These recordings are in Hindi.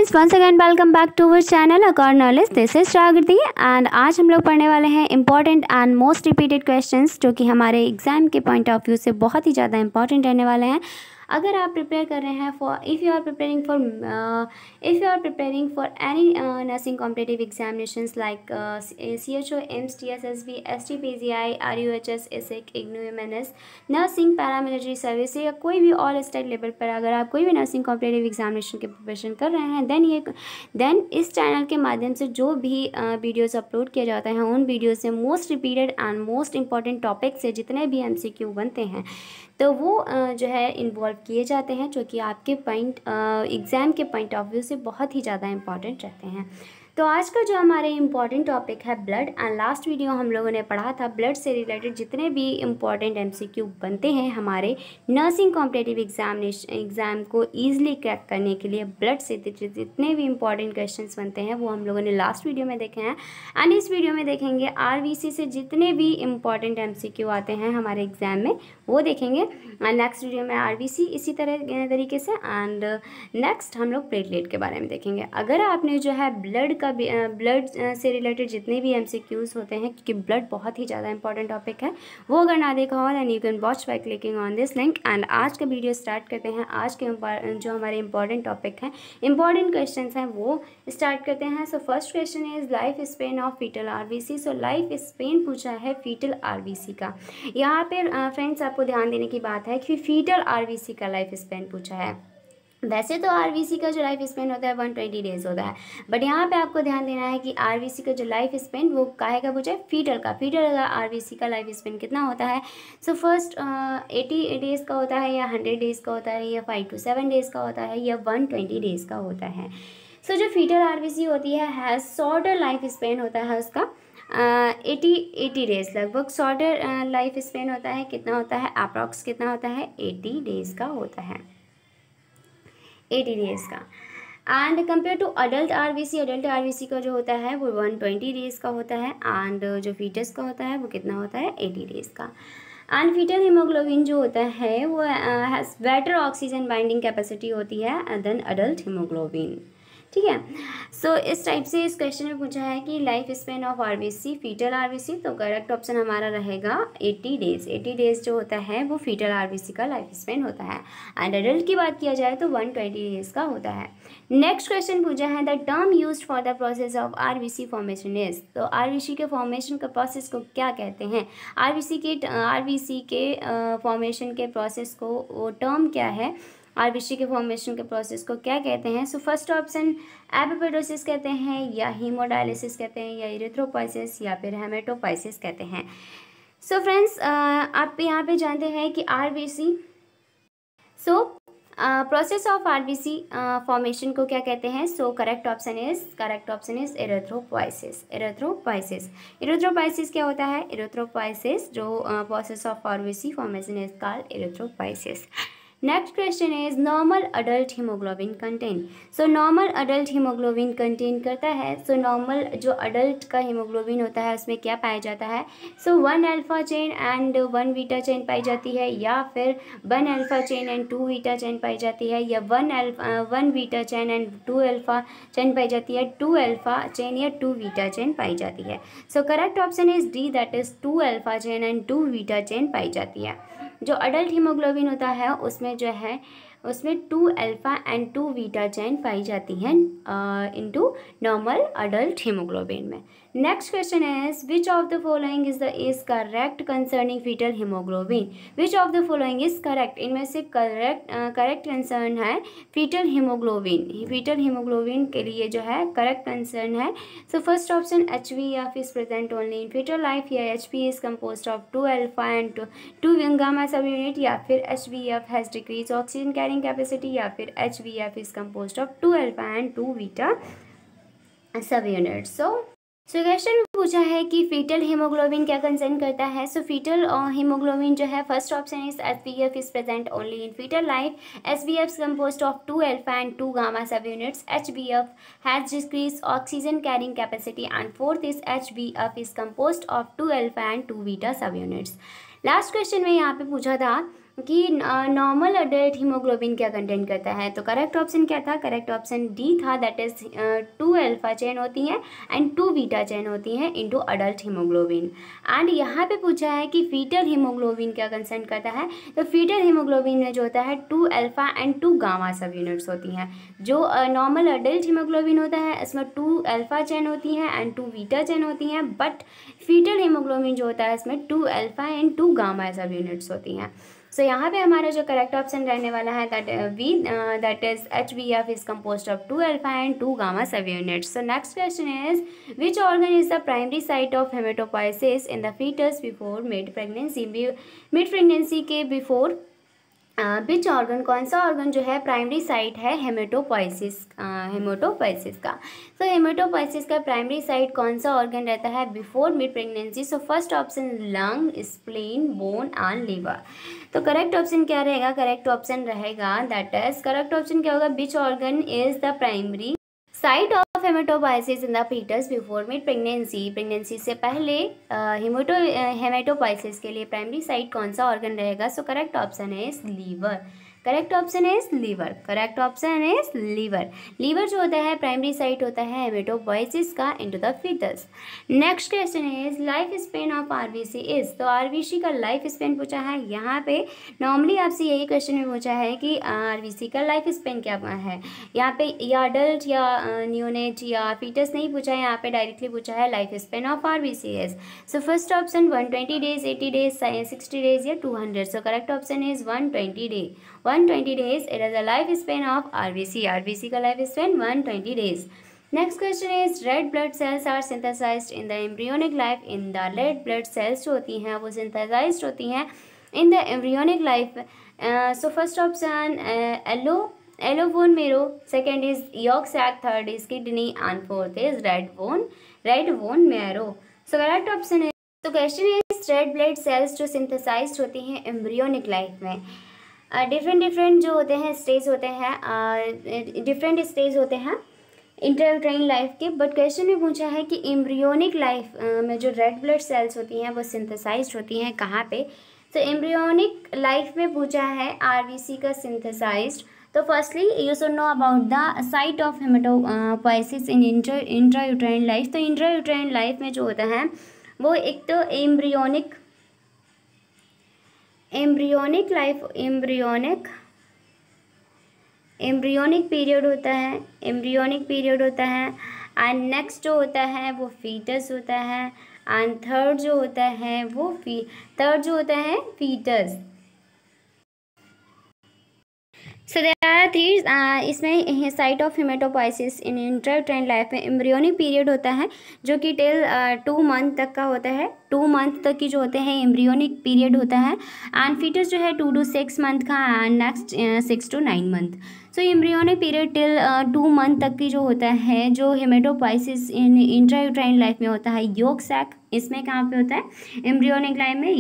Friends, once again welcome back to our channel अकॉर knowledge. This is Prakriti and आज हम लोग पढ़ने वाले हैं important and most repeated questions जो कि हमारे एग्जाम के पॉइंट ऑफ व्यू से बहुत ही ज़्यादा इंपॉर्टेंट रहने वाले हैं। अगर आप प्रिपेयर कर रहे हैं if you are preparing for any nursing competitive examinations like CHO, AIIMS, TSSB, STPGI, RUHS, ESIC, IGNOU, MNS, nursing, paramilitary service या कोई भी ऑल स्टेट लेवल पर अगर आप कोई भी नर्सिंग कॉम्पिटिटिव एग्जामिनेशन की प्रिपरेशन कर रहे हैं देन इस चैनल के माध्यम से जो भी वीडियोस अपलोड किया जाता है उन वीडियो से most repeated and most important topic से जितने भी MCQ बनते हैं तो वो जो है इन्वॉल्व किए जाते हैं, जो कि आपके एग्ज़ाम के पॉइंट ऑफ व्यू से बहुत ही ज़्यादा इंपॉर्टेंट रहते हैं। तो आज का जो हमारे इम्पॉर्टेंट टॉपिक है ब्लड, एंड लास्ट वीडियो हम लोगों ने पढ़ा था ब्लड से रिलेटेड जितने भी इम्पॉर्टेंट MCQ बनते हैं हमारे नर्सिंग कॉम्पिटिटिव एग्ज़ाम को ईजिली क्रैक करने के लिए ब्लड से जितने भी इम्पॉर्टेंट क्वेश्चंस बनते हैं वो हम लोगों ने लास्ट वीडियो में देखे हैं। एंड इस वीडियो में देखेंगे RBC से जितने भी इम्पॉर्टेंट MCQ आते हैं हमारे एग्ज़ाम में वो देखेंगे। नेक्स्ट वीडियो में RBC इसी तरीके से, एंड नेक्स्ट हम लोग प्लेटलेट के बारे में देखेंगे। अगर आपने जो है ब्लड से रिलेटेड जितने भी MCQs होते हैं, क्योंकि ब्लड बहुत ही ज़्यादा इंपॉर्टेंट टॉपिक है, वो अगर ना देखा हो then you can watch by clicking on this link. And आज का वीडियो स्टार्ट करते हैं। आज के जो हमारे इंपॉर्टेंट टॉपिक हैं, इंपॉर्टेंट क्वेश्चंस हैं वो स्टार्ट करते हैं। So first question is life span of fetal RBC। So life span पूछा है फीटल RBC का। यहाँ पे फ्रेंड्स आपको ध्यान देने की बात है कि फीटल RBC का लाइफ स्पेन पूछा है। वैसे तो RBC का जो लाइफ स्पेन होता है 120 डेज होता है, बट यहाँ पे आपको ध्यान देना है कि RBC का जो लाइफ स्पेन वो काहे का पूछा है, फीटल का RBC का लाइफ स्पेन कितना होता है। सो फर्स्ट 80 डेज़ का होता है या 100 डेज़ का होता है या 5 to 7 डेज़ का होता है या 120 डेज़ का होता है। सो जो फीटल RBC होती है हैज़ शॉर्टर लाइफ स्पेन होता है उसका 80 डेज़, लगभग शॉर्टर लाइफ स्पेन होता है। कितना होता है, अप्रॉक्स कितना होता है, 80 डेज़ का होता है, 80 डेज़ का। And compare to adult RBC का जो होता है वो 120 डेज़ का होता है। एंड जो फीटस का होता है वो कितना होता है, 80 डेज़ का। एंड फीटल हीमोग्लोबिन जो होता है वो has better oxygen binding capacity होती है देन अडल्ट हीमोग्लोबिन। ठीक है। सो इस टाइप से इस क्वेश्चन में पूछा है कि life span of RBC, fetal RBC, तो करेक्ट ऑप्शन हमारा रहेगा 80 डेज़। 80 डेज़ जो होता है वो फीटल RBC का लाइफ स्पेन होता है। एंड अडल्ट की बात किया जाए तो 120 डेज़ का होता है। नेक्स्ट क्वेश्चन पूछा है the term used for the process of RBC formation is. तो RBC के फॉर्मेशन का प्रोसेस को क्या कहते हैं, RBC के फॉर्मेशन के प्रोसेस को वो टर्म क्या है, RBC के फॉर्मेशन के प्रोसेस को क्या कहते हैं। सो फर्स्ट ऑप्शन एपिपोटोसिस कहते हैं या हीमोडायलिसिस कहते हैं या इरिथ्रोपोइसिस या फिर हेमेटोपोइसिस कहते हैं। सो फ्रेंड्स आप यहाँ पे जानते हैं कि RBC process of RBC formation को क्या कहते हैं। So correct option is erythropoiesis. Erythropoiesis क्या होता है, इरिथ्रोपोइसिस जो process of RBC formation is called erythropoiesis. Next question is normal adult haemoglobin content. So normal adult haemoglobin content करता है। सो नॉर्मल जो अडल्ट का हीमोग्लोबिन होता है उसमें क्या पाया जाता है। So 1 alpha chain and 1 beta chain पाई जाती है, या फिर 1 alpha chain and 2 beta chain पाई जाती है, या 1 beta chain and 2 alpha chain पाई जाती है, 2 अल्फा चेन या 2 बीटा चेन पाई जाती है। So correct option is D, that is 2 alpha chain and 2 beta chain पाई जाती है। जो अडल्ट हीमोग्लोबिन होता है उसमें जो है उसमें 2 अल्फा एंड 2 बीटा चेन पाई जाती हैं इनटू नॉर्मल अडल्ट हीमोग्लोबिन में। Next question is which of the following is correct concerning fetal haemoglobin. Which of the following is correct, इनमें से करेक्ट कंसर्न है फीटल हीमोग्लोबिन। फीटल हीमोग्लोबिन के लिए जो है करेक्ट कंसर्न है। So first option HbF is present only in fetal life, या HP is compose of 2 alpha and 2 gamma सब यूनिट, या फिर HbF has decrease oxygen carrying capacity, या फिर HbF is compose of 2 alpha and 2 beta सब यूनिट। सो क्वेश्चन में पूछा है कि फीटल हीमोग्लोबिन क्या कंसर्न करता है। सो फीटल हीमोग्लोबिन जो है first option is HbF is present only in fetal life, HbF is compose of 2 alpha and 2 gamma sub units, HbF has decrease oxygen carrying capacity, and fourth is HbF is compose of 2 alpha and 2 beta sub units. Last question में यहाँ पे पूछा था कि नॉर्मल अडल्ट हीमोग्लोबिन क्या कंटेंट करता है, तो करेक्ट ऑप्शन क्या था, करेक्ट ऑप्शन डी था, दैट इज 2 अल्फा चेन होती हैं एंड 2 बीटा चेन होती हैं इनटू अडल्ट हीमोग्लोबिन। एंड यहाँ पे पूछा है कि फीटल हीमोग्लोबिन क्या कंसेंट करता है, तो फीटल हीमोग्लोबिन में जो होता है 2 alpha and 2 gamma sub units होती हैं। जो नॉर्मल अडल्ट हीमोग्लोबिन होता है इसमें 2 अल्फा चेन होती हैं एंड 2 बीटा चेन होती हैं, बट फीटल हीमोग्लोबिन जो होता है इसमें 2 alpha and 2 gamma sub units होती हैं। सो यहाँ पे हमारा जो करेक्ट ऑप्शन रहने वाला है that is HbF is composed of 2 alpha and 2 gamma sub units. So next question is which organ is the primary site of haematopoiesis in the fetus before mid pregnancy. Mid pregnancy के बिफोर विच ऑर्गन, कौन सा ऑर्गन जो है प्राइमरी साइट है हेमेटोपोइसिस का। सो हेमेटोपोइसिस का प्राइमरी साइट कौन सा ऑर्गन रहता है before mid pregnancy. So first option lung, spleen, bone and liver. तो करेक्ट ऑप्शन क्या रहेगा, करेक्ट ऑप्शन रहेगा दैट इज, करेक्ट ऑप्शन क्या होगा, which organ is the primary site of haematopoiesis in the fetus before mid pregnancy. Pregnancy से पहले हेमेटोपोइसिस के लिए प्राइमरी साइट कौन सा ऑर्गन रहेगा। So correct option is liver, correct option is liver, correct option is liver. Liver जो होता है प्राइमरी साइट होता है हेमेटोपोइसिस का into the fetus. Next question is life span of RBC is. तो आरबीसी का लाइफ स्पेन पूछा है। यहाँ पे नॉर्मली आपसे यही क्वेश्चन में पूछा है कि आरबीसी का लाइफ स्पेन क्या है। यहाँ पे या अडल्ट या न्यूनेट या फीटस नहीं पूछा है, यहाँ पे डायरेक्टली पूछा है life span of RBC is. So first option 120 days, 80 days, 60 days या 200। सो correct option is 120 day, 120 days. It is a life span of RBC. RBC का life span 120 days. Next question is red blood cells are synthesized in the embryonic life. In the red blood cells जो होती हैं वो synthesized होती हैं in the embryonic life. So first option yellow bone marrow, second is yolk sac, third is kidney and fourth is red bone marrow. So correct option is, तो question is red blood cells जो synthesized होती हैं embryonic life में डिफरेंट जो होते हैं स्टेज होते हैं, डिफरेंट स्टेज होते हैं इंट्रायूट्राइन लाइफ के। बट क्वेश्चन में पूछा है कि एम्ब्रियोनिक लाइफ में जो रेड ब्लड सेल्स होती हैं वो सिंथेसाइज्ड होती हैं कहाँ पे। तो एम्ब्रियोनिक लाइफ में पूछा है आरबीसी का सिंथेसाइज्ड। तो firstly you should know about the site of haematopoiesis in intrauterine life. तो इंट्रायूट्राइन लाइफ में जो होता है वो एक तो एम्ब्रियोनिक लाइफ, एम्ब्रियोनिक पीरियड होता है एंड नेक्स्ट जो होता है वो फीटस होता है एंड थर्ड जो होता है fetus. So there are three, इसमें site of haematopoiesis in intrauterine life में एम्ब्रियोनिक पीरियड होता है जो कि टिल 2 मंथ तक का होता है। 2 मंथ तक की जो होते हैं एम्ब्रियोनिक पीरियड होता है एंड फीटस जो है 2 to 6 मंथ का and next 6 to 9 month. So embryonic period till 2 month तक की जो होता है जो हेमेटोपोइसिस इन इंट्रायूट्राइन लाइफ में होता है योक सैक। इसमें कहाँ पे होता है एम्ब्रियोनिक लाइफ में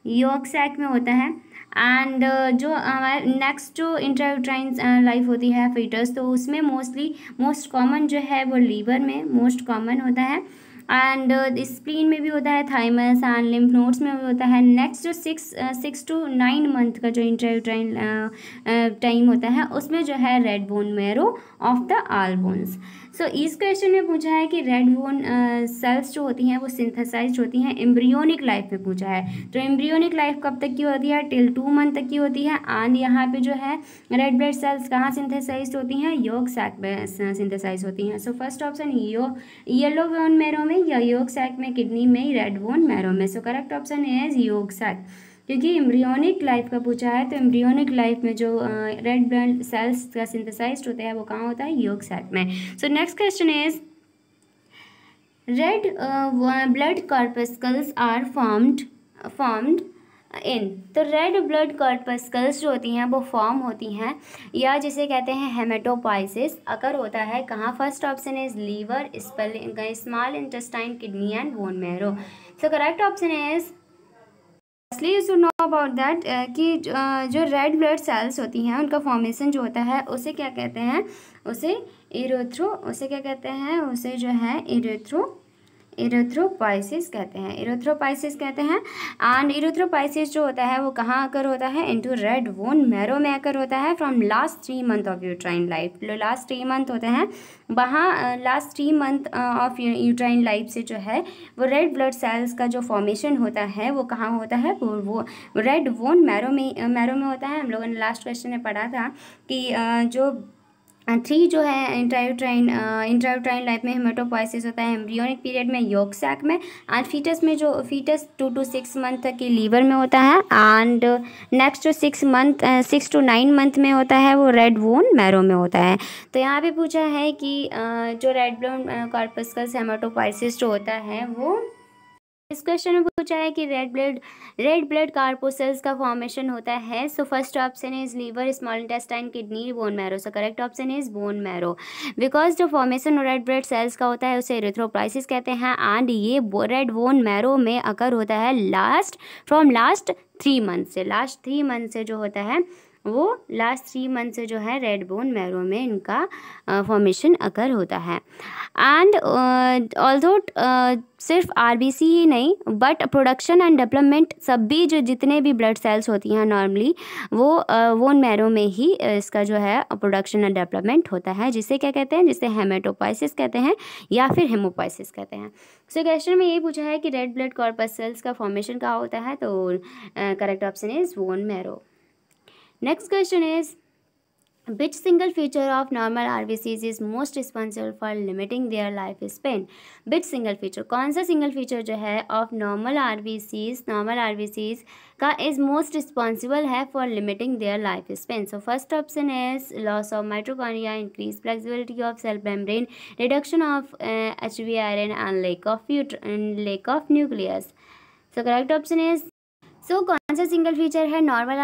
योक सैक में होता है। एंड जो हमारे नेक्स्ट जो इंट्रायूट्राइन लाइफ होती है फीटस, तो उसमें मोस्ट कॉमन जो है वो लीवर में मोस्ट कॉमन होता है एंड स्प्लीन में भी होता है, थाइमस एंड लिम्फ नोड्स में भी होता है। नेक्स्ट जो 6 to 9 मंथ का जो इंट्रायूट्राइन टाइम होता है उसमें जो है red bone marrow of the all bones. सो इस क्वेश्चन में पूछा है कि रेड बोन सेल्स जो होती हैं वो सिंथेसाइज्ड होती हैं एम्ब्रियोनिक लाइफ में पूछा है। तो एम्ब्रियोनिक लाइफ कब तक की होती है टिल 2 मंथ तक की होती है एंड यहाँ पे जो है रेड ब्लड सेल्स कहाँ सिंथेसाइज्ड होती हैं योक सैक में सिंथेसाइज होती हैं। So first option yellow bone marrow में या योक सैक में, किडनी में, रेड बोन मैरो में। So correct option is yolk sac, क्योंकि एम्ब्रियोनिक लाइफ का पूछा है तो एम्ब्रियोनिक लाइफ में जो रेड ब्लड सेल्स का सिंथेसाइज्ड होता है वो कहाँ होता है योक सैक में। So next question is red blood corpuscles are formed in. तो रेड ब्लड कॉर्पस्कल्स जो होती हैं वो फॉर्म होती हैं या जिसे कहते हैं हेमेटोपोइसिस अगर होता है कहाँ। First option is liver, small intestine, kidney and bone marrow. So correct option is firstly you should know about that कि जो रेड ब्लड सेल्स होती हैं उनका फॉर्मेशन जो होता है उसे क्या कहते हैं, उसे इरेथ्रोपाइसिस कहते हैं, इरेथ्रोपाइसिस कहते हैं। एंड इरेथ्रोपाइसिस जो होता है वो कहाँ अकर होता है, इनटू रेड बोन मैरो में अकर होता है from last 3 month of uterine life. Last 3 month होते हैं वहाँ, last 3 month of uterine life से जो है वो रेड ब्लड सेल्स का जो फॉर्मेशन होता है वो कहाँ होता है, वो रेड बोन मैरो में होता है। हम लोगों ने लास्ट क्वेश्चन में पढ़ा था कि जो 3 जो है इंट्रायूट्राइन लाइफ में हेमेटोपोइसिस होता है एम्ब्रियोनिक पीरियड में यॉर्क सैक में, एंड फीटस 2 to 6 मंथ तक की लीवर में होता है। एंड नेक्स्ट जो 6 to 9 मंथ में होता है वो रेड बोन मैरो में होता है। तो यहाँ पे पूछा है कि जो रेड ब्लड कॉर्पस्कल्स हेमेटोपोइसिस जो होता है वो, इस क्वेश्चन में पूछा है कि रेड ब्लड कार्पोसेल्स का फॉर्मेशन होता है। So first option is liver, small intestine, kidney, bone marrow. So correct option is bone marrow, because जो फॉर्मेशन रेड ब्लड सेल्स का होता है उसे इरेथ्रोपाइसिस कहते हैं। एंड ये रेड बोन मैरो में अकर होता है लास्ट 3 मंथ से, लास्ट 3 मंथ से जो होता है वो लास्ट 3 मंथ से जो है रेड बोन मैरो में इनका फॉर्मेशन अकर होता है। एंड ऑल्दो सिर्फ आरबीसी ही नहीं बट प्रोडक्शन एंड डेवलपमेंट सभी जो जितने भी ब्लड सेल्स होती हैं नॉर्मली वो बोन मैरो में ही इसका जो है प्रोडक्शन एंड डेवलपमेंट होता है, जिसे क्या कहते हैं, जिसे हेमेटोपोइसिस कहते हैं या फिर हेमोपोइसिस कहते हैं। सो क्वेश्चन में ये पूछा है कि रेड ब्लड कॉर्पस्कल्स का फॉर्मेशन कहाँ होता है, तो correct option is bone marrow. Next question is, which single feature of normal RBCs is most responsible for limiting their lifespan? Which single feature, कौन सा single feature जो है of normal RBCs का is most responsible है for limiting their lifespan? So first option is loss of mitochondria, increased flexibility of cell membrane, reduction of HB iron and lack of nucleus. So correct option is, सो कौन सा सिंगल फीचर है normal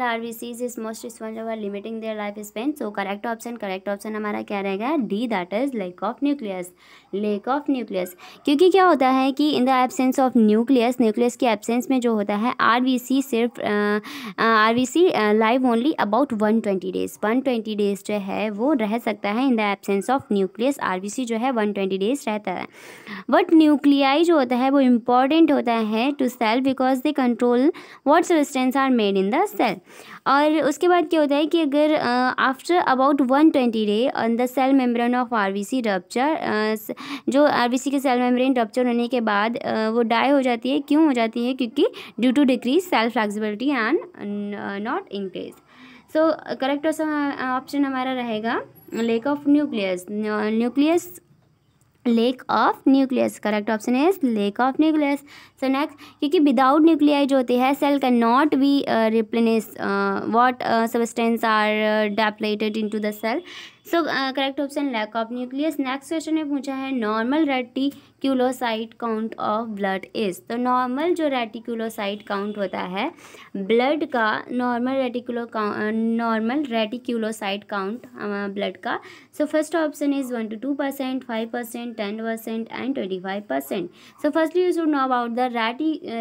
RBCs is most responsible for limiting their life span? So correct option हमारा क्या रहेगा, D, that is lack of nucleus. क्योंकि क्या होता है कि in the absence of nucleus के एब्सेंस में जो होता है आरबीसी सिर्फ RBC live only about 120 days जो है वो रह सकता है। In the absence of nucleus RBC जो है 120 डेज रहता है। बट न्यूक्लियाई जो होता है वो इम्पॉर्टेंट होता है to cell because they control what substance are made in the cell. और उसके बाद क्या होता है कि अगर after about 120 day on the cell membrane of RBC rupture, जो आरबीसी के सेल मेम्ब्रेन रप्चर होने के बाद वो डाई हो जाती है। क्यों हो जाती है? क्योंकि due to decrease cell flexibility and not increase. So correct option हमारा रहेगा lack of nucleus. Correct option is lack of nucleus. So next, क्योंकि विदाउट न्यूक्लियाई जो होती है cell can not be replenish what substance are depleted into the cell. So correct option lack of nucleus. Next question में पूछा है normal reticulocyte count of blood is. तो नॉर्मल जो रेटिक्यूलोसाइट काउंट होता है ब्लड का, नॉर्मल रेटिक्यूलोसाइट काउंट ब्लड का। So first option is 1 to 2%, 5%, 10% and 25%। So firstly you should know about the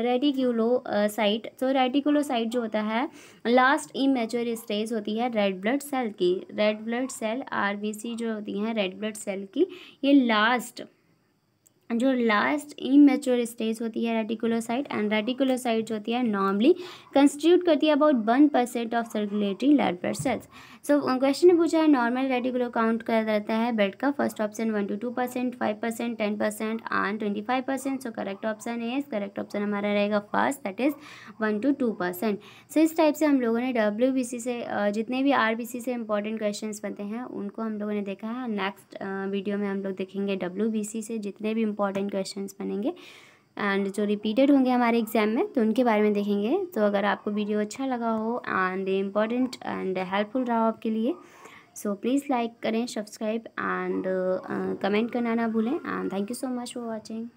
reticulocyte. तो रेटिक्यूलोसाइट जो होता है लास्ट इमेच्योर स्टेज होती है रेड ब्लड सेल की। रेड ब्लड सेल आरबीसी जो होती हैं रेड ब्लड सेल की, ये लास्ट इमेच्योर स्टेज होती है रेटिकुलोसाइट। एंड रेटिकुलोसाइट जो होती है नॉर्मली कंस्टिट्यूट करती है about 1% of circulatory red blood sales. So question ने पूछा है नॉर्मल रेटिकुलो काउंट क्या रहता है ब्लड का। First option 1 to 2%, 5%, 10% and 25%। So correct option हमारा रहेगा फर्स्ट, दैट इज 1 to 2%। सो इस टाइप से हम लोगों ने WBC से जितने भी RBC से इंपॉर्टेंट क्वेश्चंस बनते हैं उनको हम लोगों ने देखा है। नेक्स्ट वीडियो में हम लोग देखेंगे WBC से जितने भी इंपॉर्टेंट क्वेश्चंस बनेंगे एंड जो रिपीटेड होंगे हमारे एग्जाम में तो उनके बारे में देखेंगे। तो अगर आपको वीडियो अच्छा लगा हो एंड इम्पॉर्टेंट एंड हेल्पफुल रहा हो आपके लिए, सो प्लीज़ लाइक करें, सब्सक्राइब एंड कमेंट करना ना भूलें। And thank you so much for watching.